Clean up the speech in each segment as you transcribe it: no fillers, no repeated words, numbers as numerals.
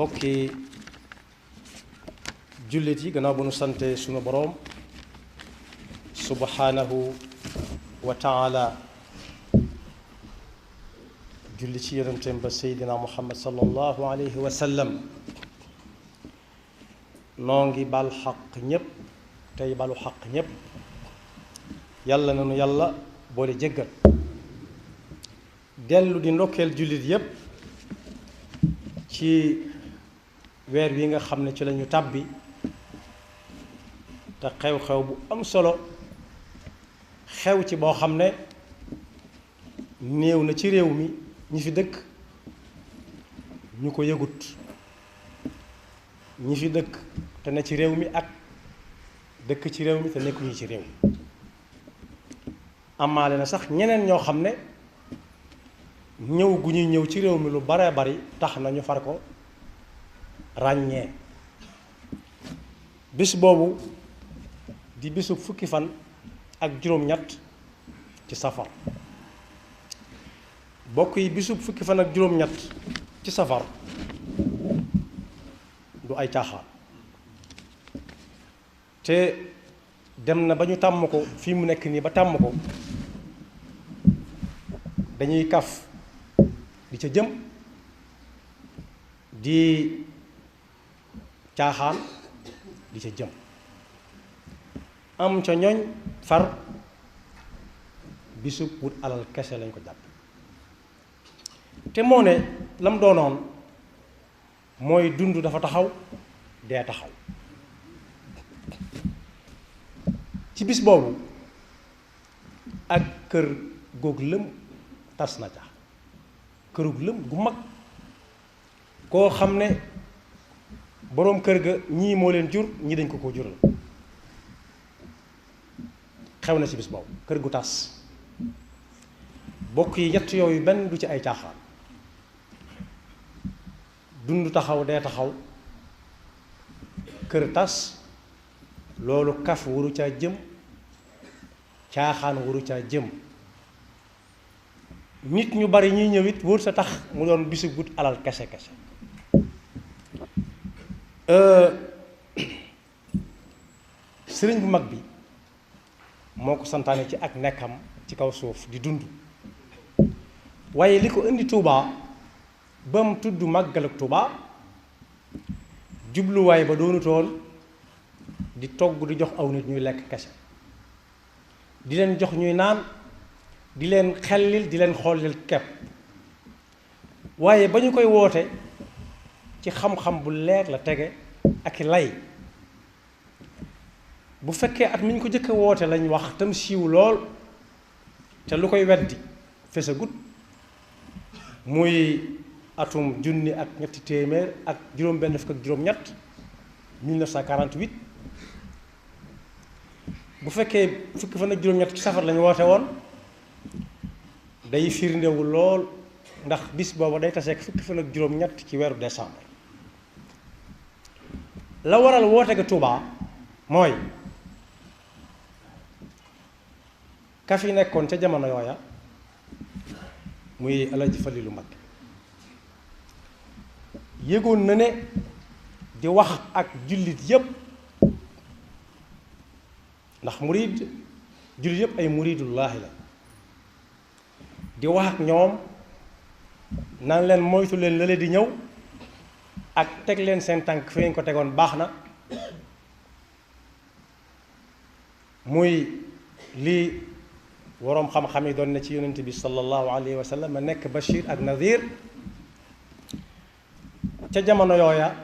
bokki jullit yi gannaaw bu nu sante sunu boroom subhanahu wa taala julli ci yonenteem ba seydina muhammad sallallahu alayhi wa sallam noo ngi bal xaq ñépp tey balu xaq ñépp yàlla nanu yàlla boole jéggal dellu di ndokkeel jullit yépp ci weer wi nga xam ne ci lañu tàbbi te xew-xew bu am solo xew ci boo xam ne néew na ci réew mi ñi fi dëkk ñu ko yëgut ñi fi dëkk te ne ci réew mi ak dëkk ci réew mi te nekkuñu ci réew mi amaale na sax ñeneen ñoo xam ne ñëw gu ñuy ñëw ci réew mi lu bare bari tax na ñu far ko ràññee bis boobu di bisu fukki fan ak juróom-ñett ci safar bokk yi bisu fukki fan ak juróom-ñett ci safar du ay caaxaan te dem na ba ñu tàmm ko fii mu nekk nii ba tàmm ko dañuy kaf di ca jëm di caaxaan di ca jëm am ca ñooñ far bisu wut alal kese lañ ko jàpp te moo ne lam doonoon mooy dund dafa taxaw dee taxaw ci bis boobu ak kër góog lëm tas na ca kërug lëm gu mag koo xam ne boroom kër ga ñii moo leen jur ñii dañ ko jural xew na ci bis boobu kër gu tas bokk yi ñett yooyu benn du ci ay caaxaan dund taxaw dee taxaw kër tas loolu kaf waru caa jëm caaxaan waru caa jëm nit ñu bari ñuy ñëw it wër sa tax mu doon bisu gut alal kese kese sëriñ bu mag bi moo ko santaane ci ak nekkam ci kaw suuf di dund waaye li ko indi Tuubaa ba mu tudd màggal ak Tuubaa jubluwaay ba doonutoon di togg di jox aw nit ñuy lekk kese di leen jox ñuy naan di leen xellil di leen xoolil kepp waaye ba ñu koy woote ci xam-xam bu leer la tege ak i lay bu fekkee at mi ñu ko jëkk a woote lañ wax tam siiw lool te lu koy weddi fesagut muy atum junni ak ñetti téeméer ak juróom-benn fukk ak juróom-ñett 1948 bu fekkee fukki fan ak juróom-ñett ci safar lañu woote woon day firndewu lool ndax bis booba day taseek fukki fan ak juróom-ñett ci weeru décembre la waral woote ga Tuubaa mooy ka fi nekkoon ca jamono yooya muy Alaaji Faliilu Mbakke yëgoon na ne di wax ak jullit yépp ndax murid jullit yépp ay muridullaahi la di wax ak ñoom naan leen moytu leen la di ñëw ak teg leen seen tànk fi ngeen ko tegoon baax na muy lii waroom xam-xam yi doon na ci yonent bi sallallahu alayhi wa sallam ma nekk bashir ak nadir ca jamono yooya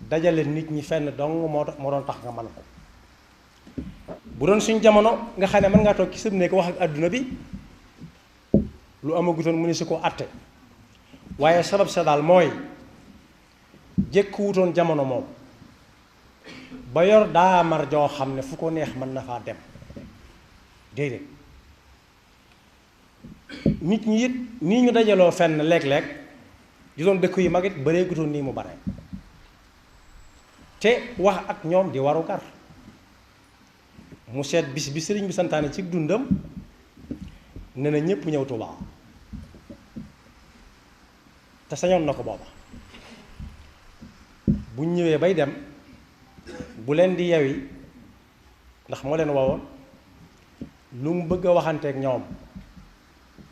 dajale nit ñi fenn dong moo doon tax nga mën ko bu doon suñ jamono nga xam ne mën ngaa toog ci sëb néeg wax ak àdduna bi lu amagutoon mu ne si ko àtte waaye sabab sa daal mooy jëkkuwutoon jamono moom ba yor daamar joo xam ne fu ko neex mën na faa dem déedéet nit ñi it nii ñu dajaloo fenn léeg-léeg di doon dëkk yu mag it bareegutoon nii mu bare te wax ak ñoom di waru gar mu seet bis bi sëriñ bi santaane ci dundam ne na ñépp ñëw Tuubaa te sañoon na ko booba bu ñëwee bay dem bu leen di yewi ndax moo leen woowoon lu mu bëgg a waxanteeg ñoom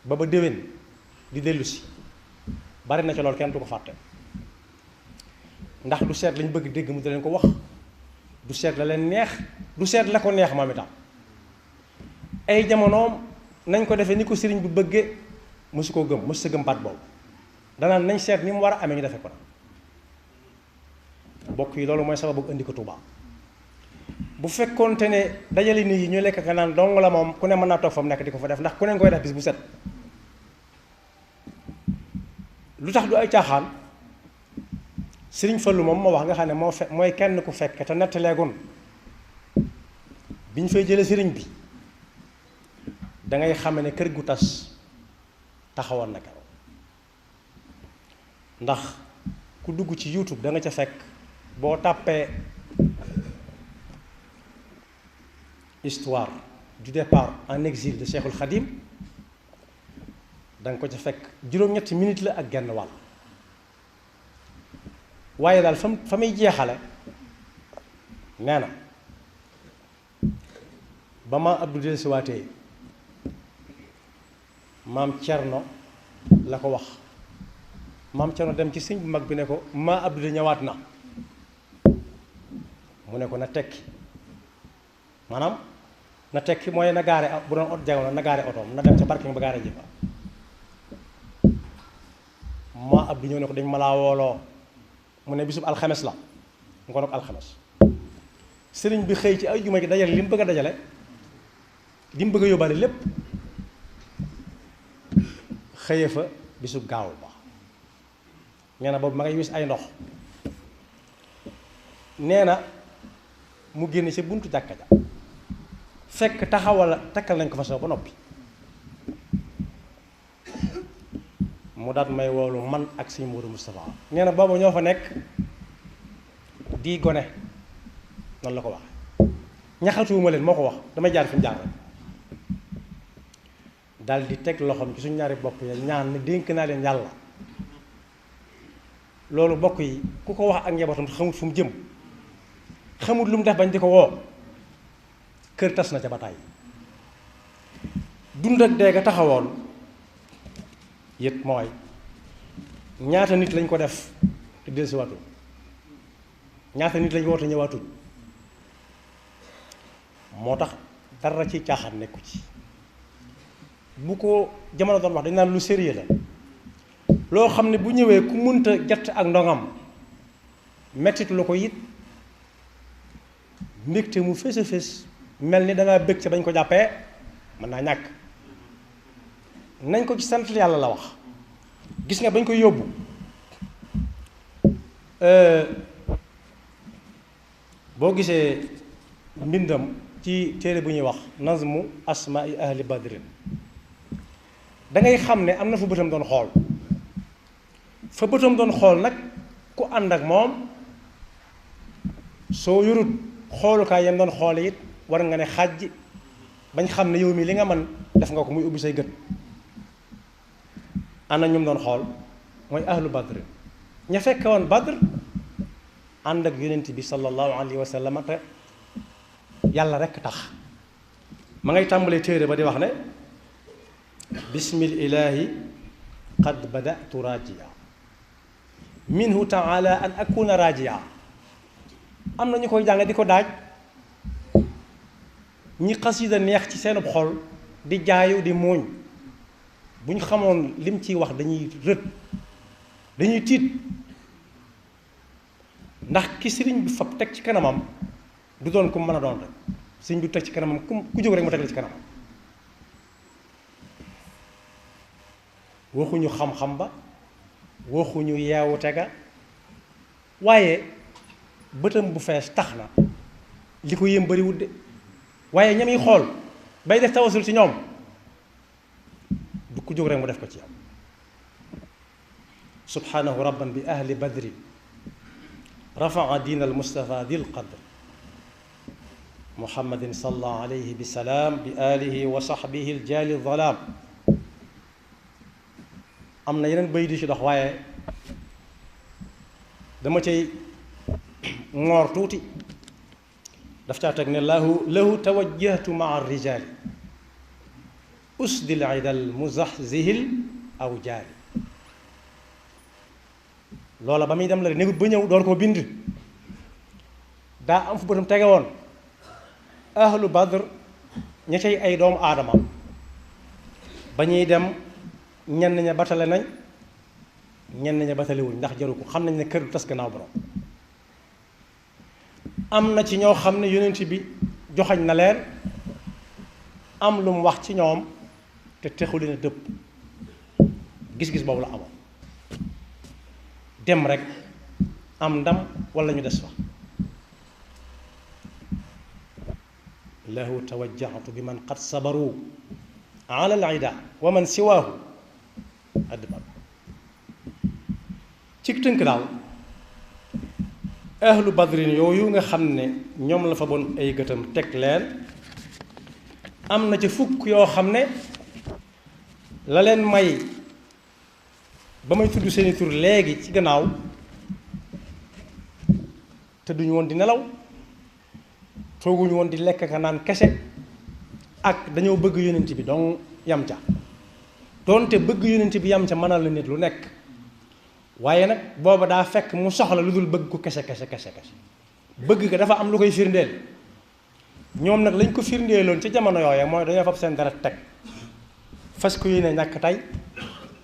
ba déwén di dellu si bari na ci loolu kenn du ko fàtte ndax du seet lañ bëgg dégg mu di leen ko wax du seet la leen neex du seet la ko neex moom itam ay jamonoom nañ ko defee ni ko sëriñ bu bëggee mësu koo gëm mësu sa gëm baat boobu danaan nañ seet ni mu war a amee ñu defee ko nag bokk yi loolu mooy sababu indi ko Tuubaa bu fekkoonte ne dajale nit yi ñu lekk ka naan dong la moom ku ne mën naa toog fa mu nekk di ko fa def ndax ku ne nga koy def bis bu set lu tax du ay caaxaan sëriñ Fallu moom moo wax nga xam ne mooy kenn ku fekk te nettaleegun bi ñu fay jële sëriñ bi da ngay xame ne kër gu tas taxawoon na keroog ndax ku dugg ci YouTube da nga ca fekk boo tàppee histoire du départ en exil de Cheikhul Khadim da nga ko ca fekk juróom-ñetti minute la ak genn wàll waaye daal fa muy jeexale nee na ba ma Abdou dellusiwaatee maam Cerno la ko wax maam Cerno dem ci sëñ bu mag bi ne ko ma Abdou de ñëwaat na mu ne ko na tekki maanaam na tekki mooy na gaare bu doon ot jagono na gaare otoom na dem ca parking ba gaare ji fa ma Abdou ñëw ne ko dañ ma laa wooloo mu ne bisub alxames la ngoon ak alxames sëriñ bi xëy ci ay juma gi dajale li mu bëgg a dajale li mu bëgg a yóbbaale lépp xëye fa bisub gaaw ba nee na boobu ma ngay wis ay ndox nee na mu génn ci buntu jàkka ja fekk takkal nañ ko fa soo ba noppi mu daat may woolu man ak sëñ Modou Moustapha nee na boobu ñoo fa nekk di gone noonu la ko wax ñaxatuwuma leen moo ko wax damay jaar fi mu jaar rek dal di teg loxoom ci suñu ñaari bopp ya ñaan ne dénk naa leen yàlla loolu bokk yi ku ko wax ak njabootam xamut fu mu jëm xamut lu mu def bañ di ko woo kër tas na ca bataay dund ak dee ga taxawoon yët mooy ñaata nit lañ ko def te dellusiwaatuñ ñaata nit lañ woote ñëwaatuñ moo tax dara ci caaxaan nekku ci bu ko jamono doon wax dañ naan lu sérieux la loo xam ne bu ñëwee ku munta jatt ak ndongam mettit lu ko it mbégte mu fés a fés mel ni dangaa bëgg ca bañ ko jàppee mën naa ñàkk nañ ko ci sant yàlla la wax gis nga bañ ko yóbbu boo gisee mbindam ci téere bu ñuy wax nazmu asmaai ahli badrin da ngay xam ne am na fa bëtam doon xool fa bëtam doon xool nag ku ànd ak moom soo yorut xoolukaay yam doon xoole it war nga ne xàjj bañ xam ne yow mi li nga man def nga ko muy ubbi say gët ana ñum doon xool mooy ahlu badr ña fekke woon badr ànd ak yonent bi sallallahu alayhi wa sallam te yàlla rekk tax ma ngay tàmbalee téere ba di wax ne bismil ilaahi qad badatu rajia minhu taala an akuna rajia am na ñu koy jàng di ko daaj ñi xasida neex ci seenub xol di jaayu di muuñ bu ñu xamoon lim ciy wax dañuy rët dañuy tiit ndax ki sëriñ bi fab teg ci kanamam du doon ku mën a doon rek sëriñ bi teg ci kanamam ku jóg rek mu teg la ci kanamam waxuñu xam-xam ba waxuñu yeewute ga waaye bëtam bu fees tax na li ko yéem bariwut de waaye ñami xool bay def tawasul ci ñoom du ku jóg rek mu def ko ci yow subhanahu rabban bi ahli badri rafaa diin al mustafa dil qadr muhammadin salla alayhi bi salaam bi alihi wa sahbihi al jaali zalaam am na yeneen bay di ci dox waaye dama cay ngoor tuuti daf caa teg ne lahu tawajjahtu maa rijaali usdil idal muzaxzihil aw jaari. loola ba muy dem la de négut ba ñëw door koo bind daa am fu bëtam tege woon ahlu badr ña cay ay doomu aadama ba ñuy dem ñenn ña batale nañ ñenn ña batalewuñ ndax jaru ko xam nañ ne kër du tas gannaaw borom. am na ci ñoo xam ne yonent bi joxañ na leen am lu mu wax ci ñoom te texu leen a dëpp gis-gis boobu la amoon dem rek am ndam wala ñu des fa. lahu tawajjahtu bi man qad sabaru ala al ida wa man siwaahu adbar. ci tënk daal ahlu badrin yooyu nga xam ne ñoom la fa bon ay gëtam teg leen am na ci fukk yoo xam ne la leen may ba may tudd seeni tur léegi ci gannaaw te duñu woon di nelaw tooguñu woon di lekk ka naan kese ak dañoo bëgg yonent bi donc yam ca doonte bëgg yonent bi yam ca mënal la nit lu nekk waaye nag booba daa fekk mu soxla lu dul bëgg ko kese bëgg ko dafa am lu koy firndeel ñoom nag lañ ko firndeeloon ci jamono yooya mooy dañoo fab seen dara teg fas ko yéene ñàkk tey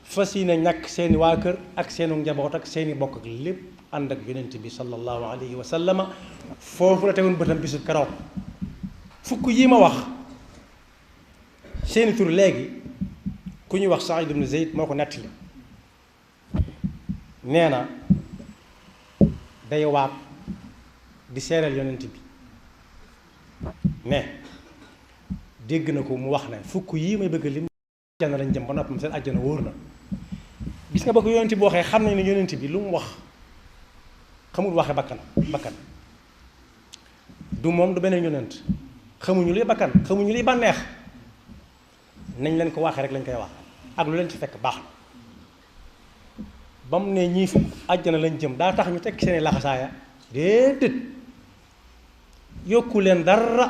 fas yéene ñàkk seeni waa kër ak seenu njaboot ak seeni bokk ak lépp ànd ak yonent bi sallallahu alayhi wa sallama foofu la tegoon bëtam bisu keroog. fukk yi ma wax seeni tur léegi ku ñuy wax Saïd ibn Zayd moo ko nettali nee na day waat di seereel yonent bi ne dégg na ko mu wax ne fukk yii may bëgg lim àjjana lañ jëm ba noppi seen àjjana wóor na. gis nga ba ko yonent bi waxee xam nañ ne yonent bi lu mu wax xamul waxe bakkan du moom du beneen yonent xamuñu luy bakkan xamuñu luy bànneex nañ leen ko waxee rek lañ koy wax ak lu leen ci fekk baax na. ba mu ne ñii fukk àjjana lañ jëm daa tax ñu tekki seeni laxasaaya déedéet yokku leen dara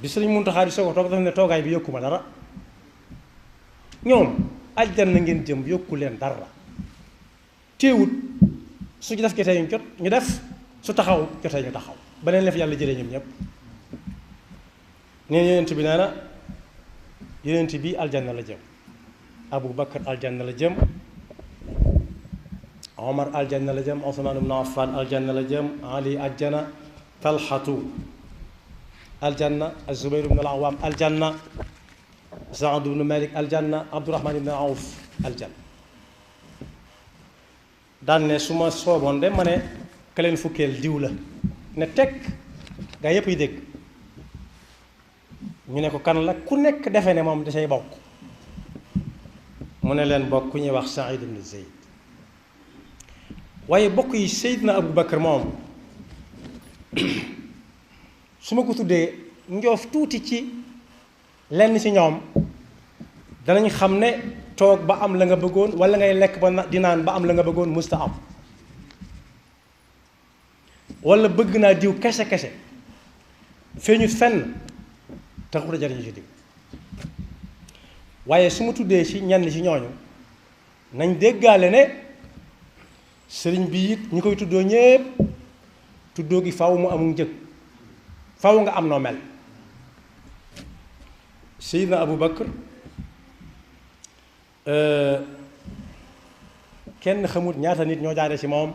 bi Sëriñ Muntaxa di soog a toog dafa ne toogaay bi yokku ma dara ñoom àjjana ngeen jëm yokku leen dara téewut su ci def jotee ñu jot ñu def su taxaw jotee ñu taxaw ba leen leen fi yàlla jëlee ñoom ñëpp. neen yonent bi nee na yonent bi aljanna la jëm Abu Bakar aljanna la jëm Omar aljanna la jëm Usmaan ibn Affan aljanna la jëm Ali aljanna Talxatu aljanna Az-Zubayr ibn al-Awwam aljanna Saad ibn Malik aljanna Abdurahman ibn Awf aljanna. daan ne su ma sooboon de ma ne ka leen fukkeel diw la ne teg gaa yépp yi dégg ñu ne ko kan la ku nekk defe ne moom da say bokk mu ne leen bokk ku ñuy wax Saïd ibn Zayd. waaye bokk yi Seydina Abu Bakar moom su ma ko tuddee njoof tuuti ci lenn ci ñoom danañ xam ne toog ba am la nga bëggoon wala ngay lekk ba di naan ba am la nga bëggoon musta am wala bëgg naa diw kese feeñut fenn taxut a jariñu ci diw. waaye su ma tuddee ci ñenn ci ñooñu nañ déggaale ne sëriñ bi it ñi koy tuddoo ñépp tuddoo gi faw mu amul njëg faw nga am noo mel. Seydina Abu Bakar kenn xamut ñaata nit ñoo jaaree ci moom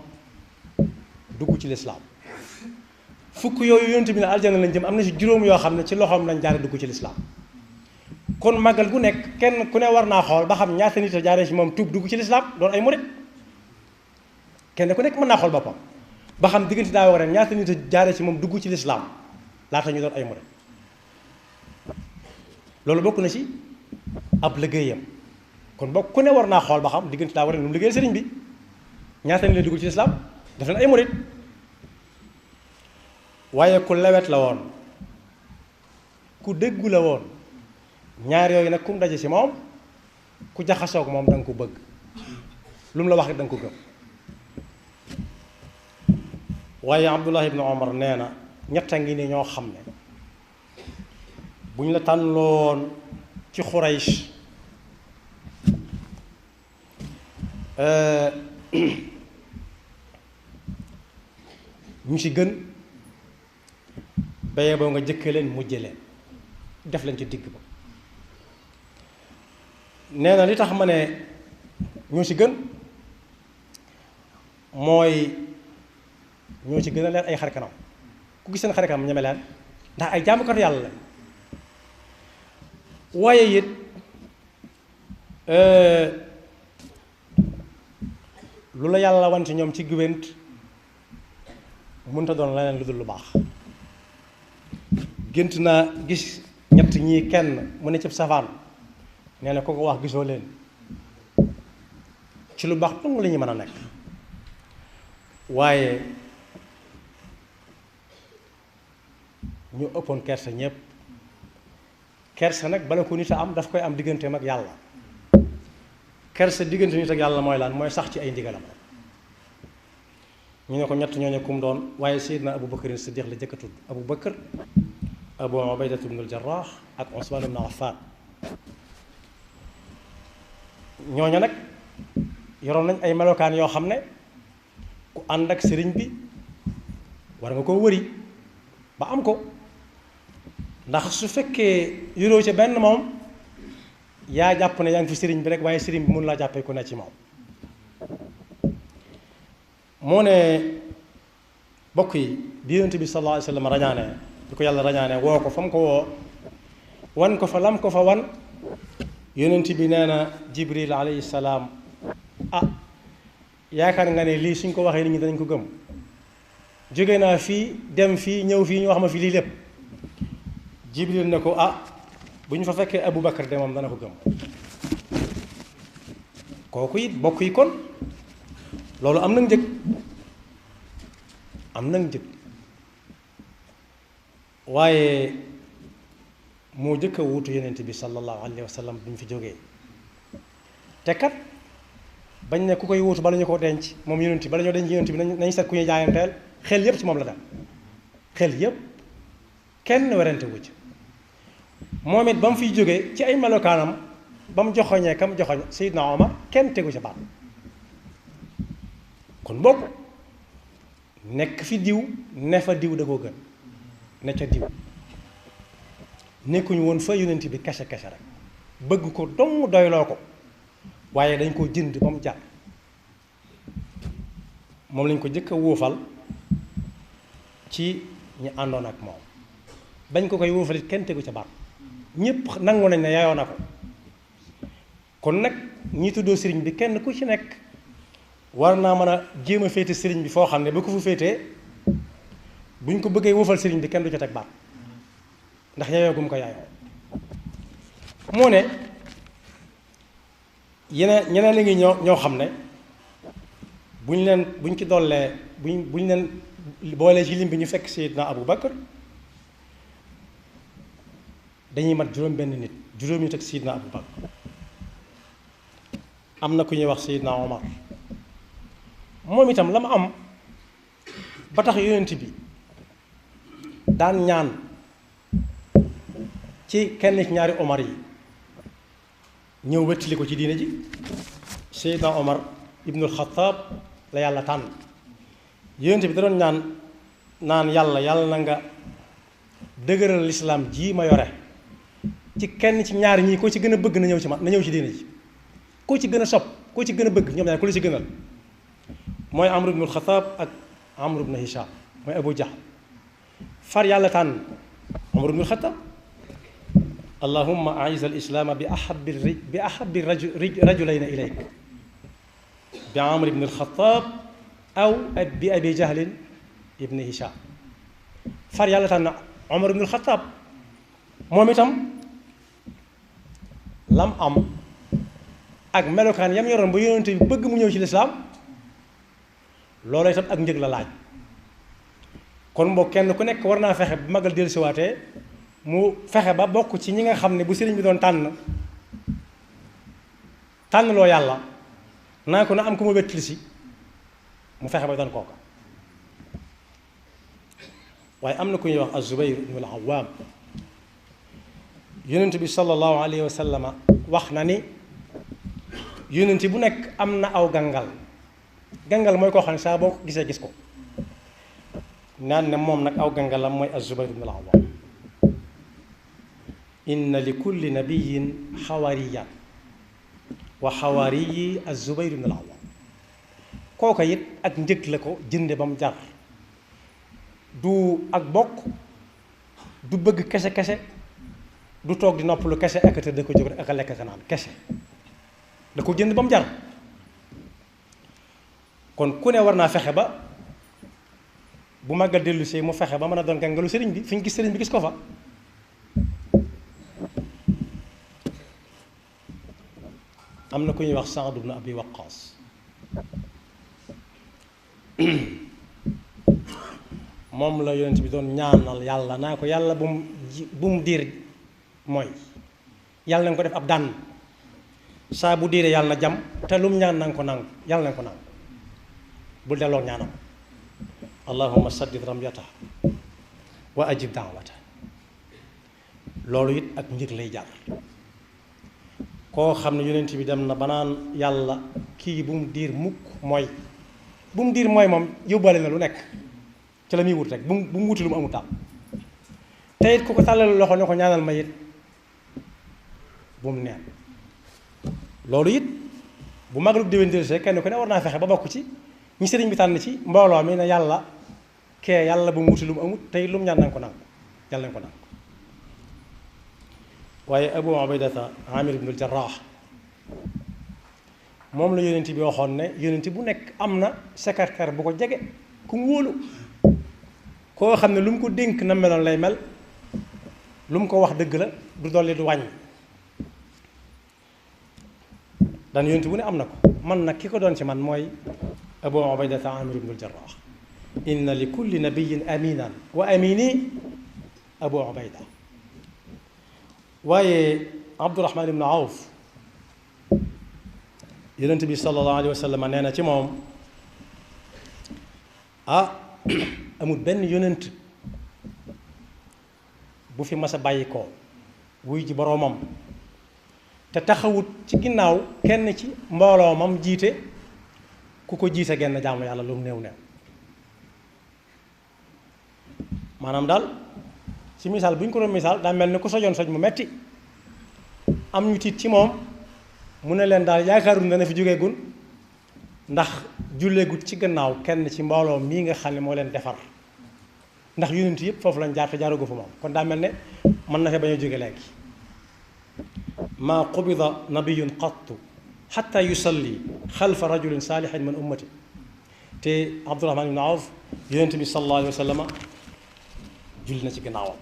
dugg ci lislaam. fukk yooyu yonent bi ne aljana lañ jëm am na ci juróom yoo xam ne ci loxoom lañ jaare dugg ci lislaam. kon màggal gu nekk kenn ku ne war naa xool ba xam ñaata nit a jaaree ci moom tuub dugg ci lislaam doon ay murit. kenn ku nekk mën naa xool boppam ba xam diggante daa war a ñaata nit a jaaree ci moom dugg ci lislaam laata ñu doon ay murit. loolu bokk na ci ab liggéeyam kon bokk ku ne war naa xool ba xam diggante daa war a nu mu liggéeyal sëriñ bi ñaata nit la dugg ci lislaam def leen ay murit. waaye ku lewet la woon ku dëggu la woon ñaar yooyu nag ku mu daje ci moom ku jaxasoog moom da nga ko bëgg lu mu la wax rek da nga ko gëm. waaye Abdullah ibn Omar nee na ñett a ngi ne ñoo xam ne bu ñu la tànnoon ci Xuraysh ñu ci gën béye boo nga jëkke leen mujje leen def leen ci digg ba nee na li tax ma ne ñoo ci gën mooy ñoo ci gën a leer ay xar kanam ku gis seen xar kanam ñeme leen ndax ay jaamukatu yàlla la waaye it lu la yàlla wan ci ñoom ci géwént mënta doon leneen lu dul lu baax gént naa gis ñett ñii kenn mu ne ci safaan nee na ko ko wax gisoo leen ci lu baax dong la ñu mën a nekk waaye ñu ëppoon kersa ñépp kersa nag bala ko nit a am daf koy am digganteem ak yàlla kersa diggante nit ak yàlla mooy lan mooy sax ci ay ndigalam ñu ne ko ñett ñooñu kum doon waaye Seydina Abu Bakr Siddiq la jëkk a tudd Abu Bakr Abu Ubayda ibn al-Jarrah ak Usman ibn Affan ñooñu nag yoroon nañ ay melokaan yoo xam ne ku ànd ak sëriñ bi war nga koo wëri ba am ko ndax su fekkee yoroo ca benn moom yaa jàpp ne yaa ngi fi sëriñ bi rek waaye sëriñ bi mun laa jàppee ku ne ci moom moo ne bokk yi bi yonent bi sallallahu alayhi wa sallam rañaane di ko yàlla rañaane woo ko fa mu ko woo wan ko fa lam ko fa wan yonent bi nee na Jibril alayhi salaam yaakaar nga ne lii suñ ko waxee nit ñi danañ ko gëm jóge naa fii dem fii ñëw fii ñu wax ma fi lii lépp Jibril ne ko bu ñu fa fekkee Abu Bakar de moom dana ko gëm kooku it bokk yi kon loolu am na njëg waaye moo jëkk a wuutu yonent bi sallallahu alayhi wa sallam bi ñu fi jógee te kat bañ ne ku koy wuutu bala ñu ko denc moom yonent bi bala ñoo denc yonent bi nañ seet ku ñuy jaayanteel xel yépp ci moom la dem xel yépp kenn werante wu ci moom it ba mu fiy jógee ci ay melokaanam ba mu joxoñee kam joxoñ Seydina Omar kenn tegu ca baat kon bokk nekk fi diw ne fa diw da koo gën ne ca diw nekkuñu woon fa yonent bi kese rek bëgg ko dong doyloo ko waaye dañ ko jënd ba mu jar moom lañ ko jëkk a wuufal ci ñi àndoon ak moom bañ ko koy wuufalit kenn tegu ca baat ñépp nangu nañ ne yaayoo na ko kon nag ñi tuddoo sëriñ bi kenn ku ci nekk war naa mën a jéem a féete sëriñ bi foo xam ne ba ko fu féetee buñ ko bëggee wuufal sëriñ bi kenn du ca teg baat ndax yaayoo gum ko yaayoo moo ne ñeneen la ngi ñoo xam ne buñ ci dollee buñ leen boolee ci lim bi ñu fekk Seydina Abu Bakar dañuy mat juróom nit ak Seydina Abu Bakar am na ku ñuy wax Seydina Omar moom itam la ma am ba tax yonent bi daan ñaan ci kenn ci ñaari Omar yi ñëw wettali ko ci diine ji Seydina Omar ibnul Xataab la yàlla tànn yonent bi da doon naan yàlla na nga dëgëral lislaam ji ma yore ci kenn ci ñaari ñii koo ci gën a bëgg na ñëw ci na ñëw ci diine ji koo ci gën a sopp koo ci gën a bëgg ñoom ñaar ku la ci gënal mooy Amr ibnul Xataab ak Amr ibn Hisham mooy Abu Jahl far yàlla tànn Amr ibnul Xataab allahumma aiz al islaama bi ahabbi rajulayni ilayk bi Amr ibn al-Xattaab aw bi Abi Jahlin ibn Hisham far yàlla tànn Omar ibn al-Xattaab moom itam lam am ak melokaan yam yoroon ba yonent bi bëgg mu ñëw ci lislaam loolu itam ak njëg la laaj kon boo kenn ku nekk war naa fexe bu magal dellusiwaatee mu fexe ba bokk ci ñi nga xam ne bu sëriñ bi doon tànn loo yàlla naa ko na am ku ma wettali si mu fexe ba doon kooka waaye am na ku ñuy wax az-Zubayr ibn al-Awwam yonent bi sallallahu alayhi wa sallama wax na ni yonent bu nekk am na aw gangal mooy koo xam ne saa boo ko gisee gis ko naan ne moom nag aw gangalam mooy az-Zubayr ibn al-Awwam inna li kulli nabiyin xawariyan wa xawariyi az-Zubayr ibn al-Awwam kooka it ak njëg la ko jënde ba mu jar du ak bokk du bëgg kese du toog di noppalu kese ak te da ko jóg rek ak a lekk ka naan kese da ko jënd ba mu jar kon ku ne war naa fexe ba bu màggal dellu see mu fexe ba mën a doon gangalu sëriñ bi fi ñu gis sëriñ bi gis ko fa am na ku ñuy wax Saad ibn Abi Waqqas moom la yonent bi doon ñaanal yàlla naa ko yàlla bu mu diir mooy yàlla na ko def ab dànn saa bu diiree yàlla na jam te lu mu ñaan na ko nangu yàlla na ko nangu bul delloo ñaanam allahumma saddid ramyata wa ajib daawata loolu it ak njëg lay jar koo xam ne yonent bi dem na ba naan yàlla kii bu mu diir mukk mooy bu mu diir mooy moom yóbbaale na lu nekk ci la muy wut rek bu mu wuti lu mu amut daal te it ku ko tàllal loxo ne ko ñaanal ma it bu mu neen loolu it bu magalug déwén dellusee kenn ku ne war naa fexe ba bokk ci ñi sëriñ bi tànn ci mbooloo mi ne yàlla kee yàlla bu mu wuti lu mu amut tey lu mu ñaan nañ ko nangu yàlla nañ ko nangu waaye Abu Ubaydata Amir ibn al-Jarrah moom la yonent bi waxoon ne yonent bu nekk am na secrétaire bu ko jege ku mu wóolu koo xam ne lu mu ko dénk na meloon lay mel lu mu ko wax dëgg la du dolli du wàññi daan yonent bu ne am na ko man nag ki ko doon ci man mooy Abu Ubaydata Amir ibn al-Jarrah inna li kulli nabiyyin aminan wa amini Abu Ubayda waaye Abdurahman ibn Awf yonent bi sallallahu alayhi wa sallam nee na ci moom amul benn yonent bu fi mas a bàyyi ko wuy ji boroomam te taxawut ci ginnaaw kenn ci mbooloo mam jiite ku ko jiite genn jaamu yàlla lu mu néew néew maanaam daal ci misaal bu ñu ko doon misaal daa mel ni ku sojoon soj mu metti am ñu tiit ci moom mu ne leen daal yaakaarul dana fi jógee gun ndax julleegut ci gannaaw kenn ci mbooloo mii nga xam ne moo leen defar ndax yonent yëpp foofu lañ jaar te jaarugo fa moom kon daa mel ne mën na fe bañ a jóge léegi maa qubida nabiyun qattu xatta yusalli xalfa rajulin saalihin min ummati te Abdurahman ibn Awf yonent bi sallallahu alayhi wa sallam julli na ci gannaawam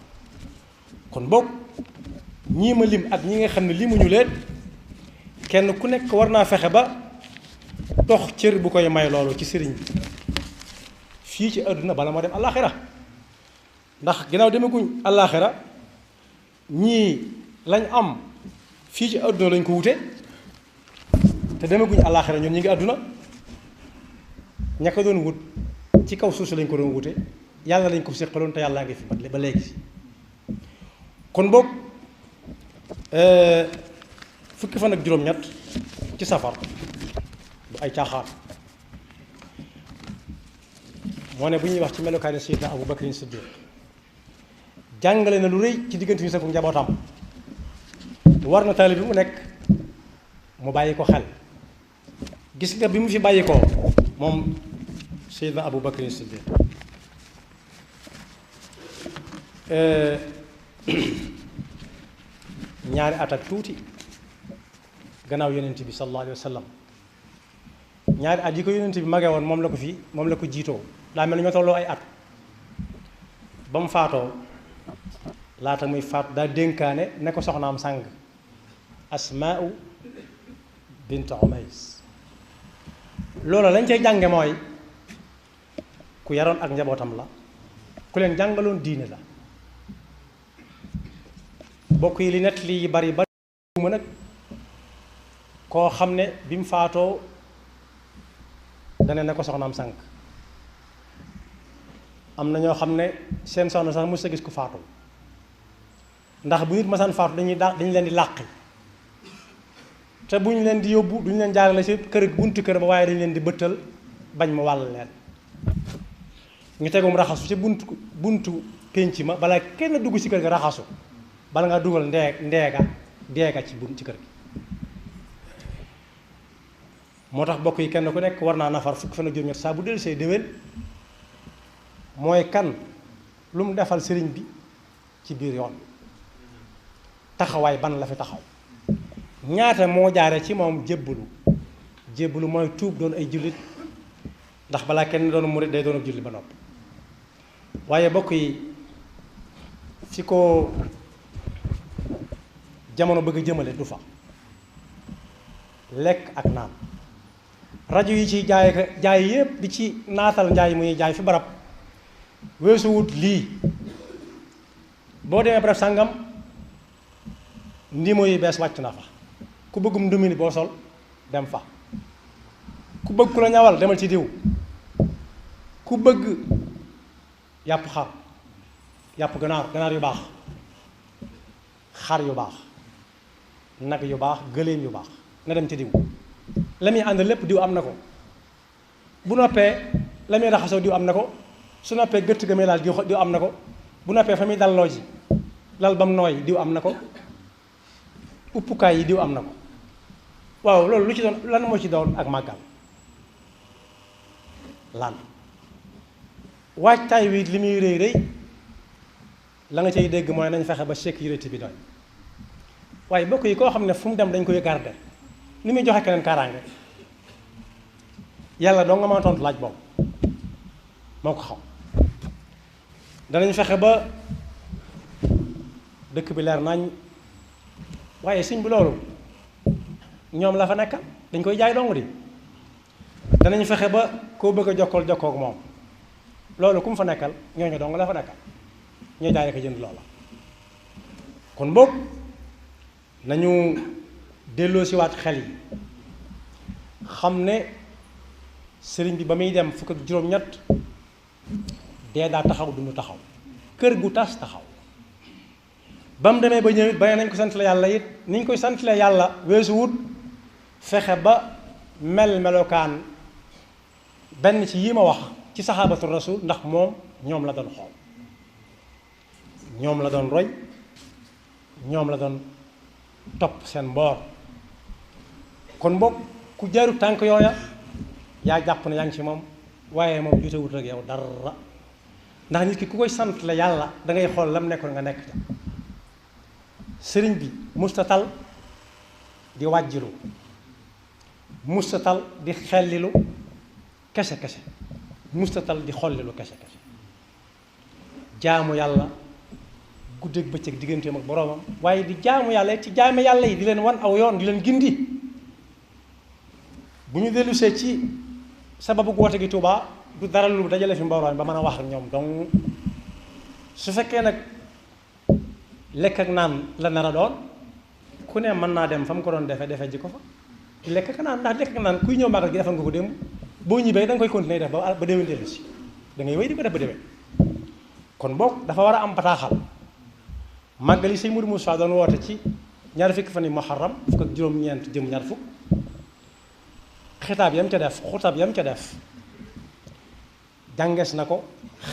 kon boog ñii ma lim ak ñi nga xam ne limuñu leen kenn ku nekk war naa fexe ba dox cër bu koy may loolu ci sëriñ bi fii ci àdduna bala moo dem àllaaxira ndax ginnaaw demaguñ àllaaxira ñii lañ am fii ci àdduna lañ ko wute te demaguñ àllaaxira ñun ñi ngi àdduna ña ko doon wut ci kaw suuf si lañ ko doon wute yàlla lañ ko séqaloon te yàllaa ngi fi ba léegi kon boog fukki fan ak juróom-ñett ci safar du ay caaxaan moo ne bu ñuy wax ci melokaani Seydina Abu Bakrin Siddiq jàngale na lu rëy ci diggante ñu sa ko njabootam war na taalibe bi mu nekk mu bàyyi ko xel gis nga bi mu fi bàyyi ko moom Seydina Abu Bakrin Siddiq ñaari at ak tuuti gannaaw yonent bi sallallahu alayhi wa sallam ñaari at yi ko yonent bi magee woon moom la ko jiitoo daa mel ni ñoo tolloo ay at ba mu faatoo laata muy faatu daa dénkaane ne ko soxnaam sàng Asmaa'u bint Umays loola lañ cay jànge mooy ku yaroon ak njabootam la ku leen jàngaloon diine la bokk yi li nett li bari bari ma nag koo xam ne bi mu faatoo dana ne ko soxnaam sànq am na ñoo xam ne seen soxna sax mos a gis ku faatu ndax bu nit masaan faatu dañuy leen di làqi te bu ñu leen di yóbbu duñu leen jaarale ci kër buntu kër ba waaye dañu leen di bëttal bañ ma wàll leen ñu tegum raxasu ci buntu pénc ma bala kenn dugg ci kër ga raxasu bala nga dugal deega ci kër gi moo tax bokk yi kenn ku nekk war naa nafar fukki fan ak juróom-ñett saa bu dellu see déwén mooy kan lu mu defal sëriñ bi ci biir yoon taxawaay ban la fi taxaw ñaata moo jaare ci moom jébbalu mooy tuub doon ay jullit ndax balaa kenn doon murit day doon jullit ba noppi waaye bokk yi fi ko jamono bëgg a jëmale du fa lekk ak naan rajo yi ci jaay yépp di ci naatal njaay muy jaay fi barab weesu wut lii boo demee barab sàngam ndimo yi bees wàcc na fa ku bëggum ndumini boo sol dem fa ku bëgg ku la ñawal demal ci diw ku bëgg yàpp xar yàpp ganaar yu baax xar yu baax nag yu baax gëléem yu baax na dem ci diw la muy ànd lépp diw am na ko bu noppee la muy raxasoo diw am na ko su noppee gëtt ga muy laal diw am na ko bu noppee fa muy dalloo ji lal bam nooy diw am na ko uppukaay yi diw am na ko waaw loolu lu ci doon lan moo ci doon ak màggal lan waajtaay wi li muy rëy la nga cay dégg mooy nañ fexe ba sécurité bi doy waaye bokk yi koo xam ne fu mu dem dañ koy garder ni muy joxe keneen kaaraange yàlla doo nga mën a tontu laaj boobu moo ko xam danañ fexe ba dëkk bi leer nañ waaye sëñ bi loolu ñoom la fa nekkal dañ koy jaay dong di danañ fexe ba koo bëgg a jokkoo ak moom loolu ku mu fa nekkal ñooñu dong la fa nekkal ñoo jaay ko jënd loola kon boog nañu delloo si waat xel yi xam ne sëriñ bi ba muy dem fukk ak juróom-ñett dee daa taxaw duñu taxaw kër gu tas taxaw ba mu demee ba ñëwit ba nañ ko sant la yàlla it niñ koy sant la yàlla weesu wut fexe ba melokaan benn ci yi ma wax ci saxaabatu rasul ndax moom ñoom la doon xool ñoom la doon roy ñoom la doon topp seen mboor kon boog ku jaaru tànk yooya yaa jàpp ne yaa ngi ci moom waaye moom jotewut ak yow dara ndax nit ki ku koy sant la yàlla da ngay xool lam nekkoon nga nekk ca sëriñ bi mustatal di wàjjilu mustatal di xellilu kese mustatal di xollilu kese jaamu yàlla guddeeg bëccëg digganteem ak boroomam waaye di jaamu yàlla ci jaame yàlla yi di leen wan aw yoon di leen gindi bu ñu dellusee ci sababu woote gi Tuubaa du dara lu dajale fi mbooloo ba mën a wax ak ñoom donc su fekkee nag lekk ak naan la nar a doon ku ne mën naa dem fa mu ko doon defe ji ko fa lekk ak naan ndax lekk ak naan kuy ñëw màggal gi defal nga ko démb boo ñibbee da nga koy continuer def ba déwén dellu si da ngay wéy di ko def ba déwén kon boog dafa war a am bataaxal màggal yi sëñ Mourou Moussa doon woote ci ñaar fukki fan yi muharram fukk ak juróom-ñeent jëm ñaar fukk xitaab yam ca def xutab yam ca def jàngees na ko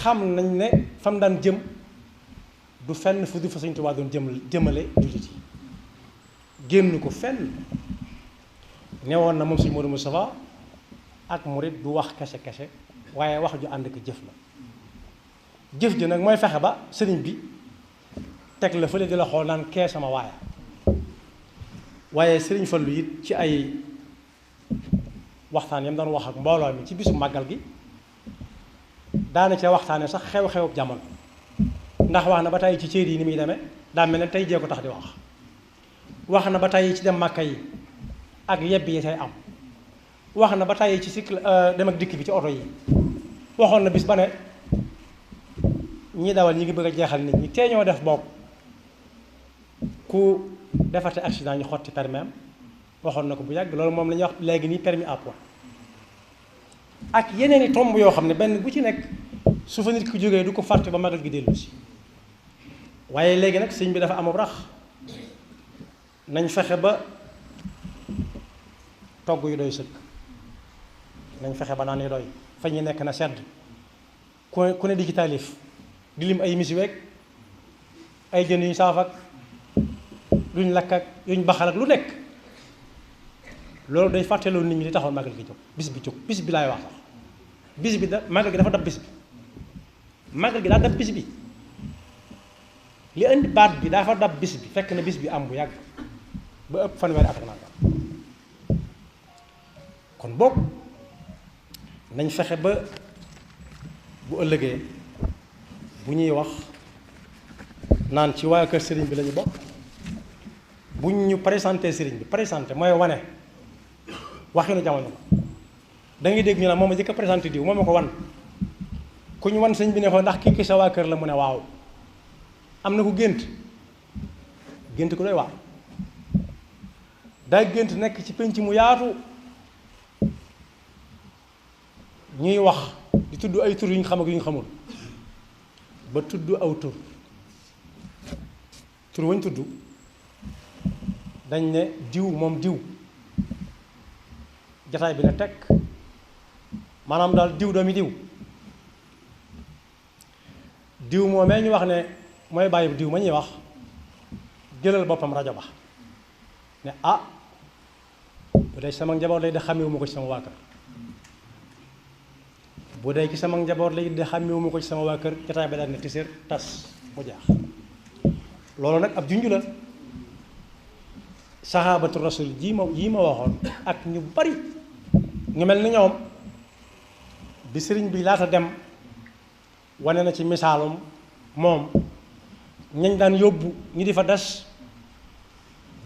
xam nañ ne fam daan jëm du fenn fu du fa Sëñ Tuubaa doon jëmale jullit yi génn ko fenn newoon na moom Sëñ Mourou Moustapha ak murit du wax kese waaye wax ju ànd ko jëf la jëf ji nag mooy fexe ba sëriñ bi teg la fële di la xool naan kee sama waaye sëriñ Fallu it ci ay waxtaan yam doon wax ak mbooloo mi ci bisu màggal gi daana ca waxtaane sax xew-xew jamono ndax wax na ba tey ci céer yi ni muy demee daa mel ne tey jee ko tax di wax na ba tey ci dem màkka yi ak yebbi yi tey am wax na ba tey ci cycle dem ak dikk bi ci oto yi waxoon na bis ba ne ñi dawal ñi ngi bëgg a jeexal nit ñi tee ñoo def bokk ku defate accident ñu xotti permis am waxoon na ko bu yàgg loolu moom la ñuy wax léegi nii permis à point ak yeneen i tomb yoo xam ne benn bu ci nekk su fa nit ki jógee du ko fàtte ba magal gi dellu si waaye léegi nag sëñ bi dafa amub rax nañ fexe ba togg yu doy sëkk nañ fexe ba naan yu doy fa ñu nekk na sedd ku ne di ci taalif di lim ay misi week ay jën yuñ saaf ak luñ lakk ak yuñ baxal ak lu nekk loolu day fàtteloo nit ñi di taxoon magal gi jóg bis bi jóg bis bi laay wax sax bis bi da magal gi dafa dab bis bi magal gi daa dab bis bi li indi baat bi dafa dab bis bi fekk na bis bi am bu yàgg ba ëpp fanweeri at ak nangam kon boog nañ fexe ba bu ëllëgee bu ñuy wax naan ci waa kër sëriñ bi la ñu bokk buñ ñu présenté sëriñ bi présenté mooy wane waxinu jamono da ngay dégg ñu ne moom a jëkk a présenté diw moom a ko wan ku ñu wan sëñ bi ne ko ndax kii ki sa waa kër la mu ne waaw am na ku gént ko doy waar daa gént nekk ci penc mu yaatu ñuy wax di tudd ay tur yu ñu xam ak yu ñu xamul ba tudd aw tur wañ tudd dañ ne diw moom diw jataay bi ne tekk maanaam daal diw doomi diw moomee ñu wax ne mooy bàyyi diw ma ñuy wax jëlal boppam rajo ba ne ah bu dee sama njaboot lay de xàmmewuma ko ci sama waa kër bu dee ci sama njaboot lay de xàmmewuma ko ci sama waa kër jotaay ba daal ne tiséer tas mu jaax loolu nag ab junju la saxaabatu rasul yi ma waxoon ak ñu bari ñu mel ni ñoom bi sëriñ bi laata dem wane na ci misaalum moom ñañ daan yóbbu ñi di fa des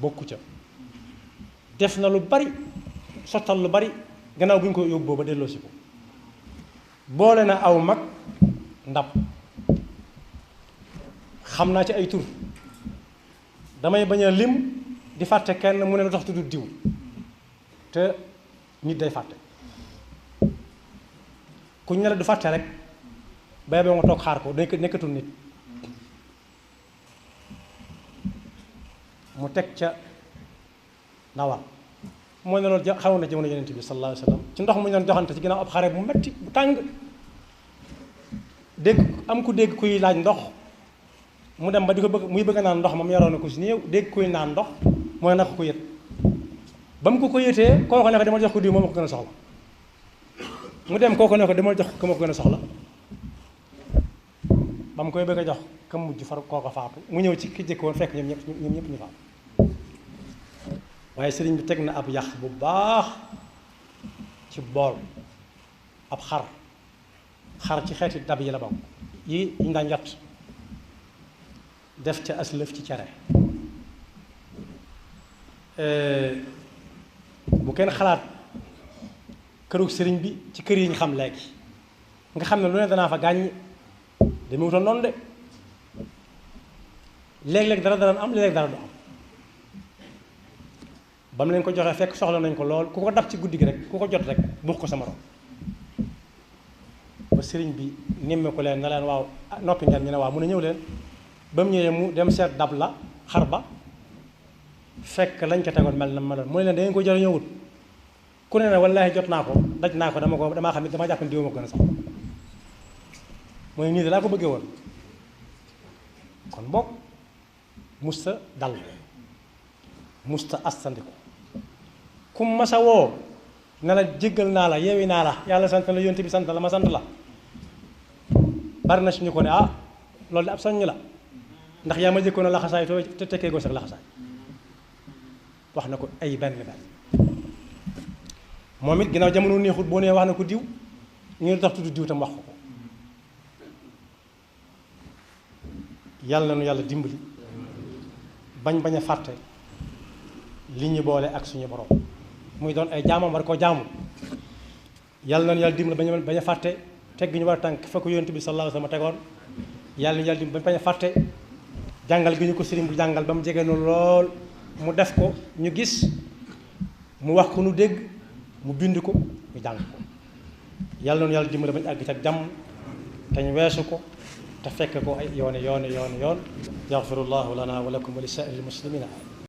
bokku ca def na lu bari sottal lu bari gannaaw bu ñu ko yóbboo ba delloosi ko boole na aw mag ndab xam naa ci ay tur damay bañ a lim di fàtte kenn mu ne lu tax tudd diw te nit day fàtte kuñ ne la du fàtte rek bay ba nga toog xaar ko nekkatul nit mu teg ca ndawal mooy ne loolu xawoon na jamono yonent bi sallallahu alayhi wa sallam ci ndox mu ñu doon joxante ci ginnaaw ab xare bu metti bu tàng dégg am ku dégg kuy laaj ndox mu dem ba di ko bëgg muy bëgg naan ndox moom yoroon na ko si néew dégg kuy naan ndox mooy naka ko yët ba mu ko yëtee kooku ne ko demal jox ko diw moom ko gën a soxla mu dem kooku ne ko demal jox ko ma ko gën a soxla ba mu koy bëgg a jox kam mujj far kooko faatu mu ñëw ci ki jëkkoon fekk ñoom ñëpp ñu faatu waaye sëriñ bi teg na ab yax bu baax ci bool ab xar ci xeeti dab yi la bokk yi ñu daan jot def ca aslëf ci cere bu kenn xalaat këru sëriñ bi ci kër yi ñu xam léegi nga xam ne lu ne danaa fa gàññ demewutoon noonu de léeg-léeg dara dana am léeg-léeg dara du am ba mu leen ko joxee fekk soxla nañ ko lool ku ko dab ci guddi gi rek ku ko jot rek buux ko sama morom ba sëriñ bi nimme ko leen na leen waaw noppi ngeen ñu ne waaw mun a ñëw leen ba mu ñëwee mu dem seet dab la xar ba fekk lañ ko tegoon mel na ma doon mu ne leen da ngeen ko jël ñëwut ku ne ne wallaahi jot naa ko daj naa ko damaa xam ne dama jàpp ne diw ma gën a sax mooy nii da laa ko bëggee woon kon boog musta dal musta astandiku ku masa woo ne la jéggal naa la yeewi naa la yàlla sant la yonte bi sant la ma sant la bari na suñu ko ne ah loolu de ab soññ la ndax yaa ma jëkkoon a laxasaay te tekkee goo sax laxasaay wax na ko ay benn moom it ginnaaw jamono neexut boo nee wax na ko diw ñu ne tax tudd diw tam wax ko yàlla na nu yàlla dimbali bañ a fàtte li ñu boole ak suñu borom muy doon ay jaamam war koo jaamu yàlla na nu yàlla dimbali bañ a fàtte tegg ñu war a tànk fa ko yonent bi sallallahu alayhi wa sallam tegoon yàlla na yàlla dimbali bañ a fàtte jàngal gi ñu ko sëriñ bu jàngal ba mu jege nu lool mu def ko ñu gis mu wax ko nu dégg mu bind ko ñu jàng ko yàlla na nu yàlla dimbali bañ àgg ci ak jàmm te ñu weesu ko te fekk ko ay yoon yaxfirullahu lana wa lakum wa li saa'iril muslimina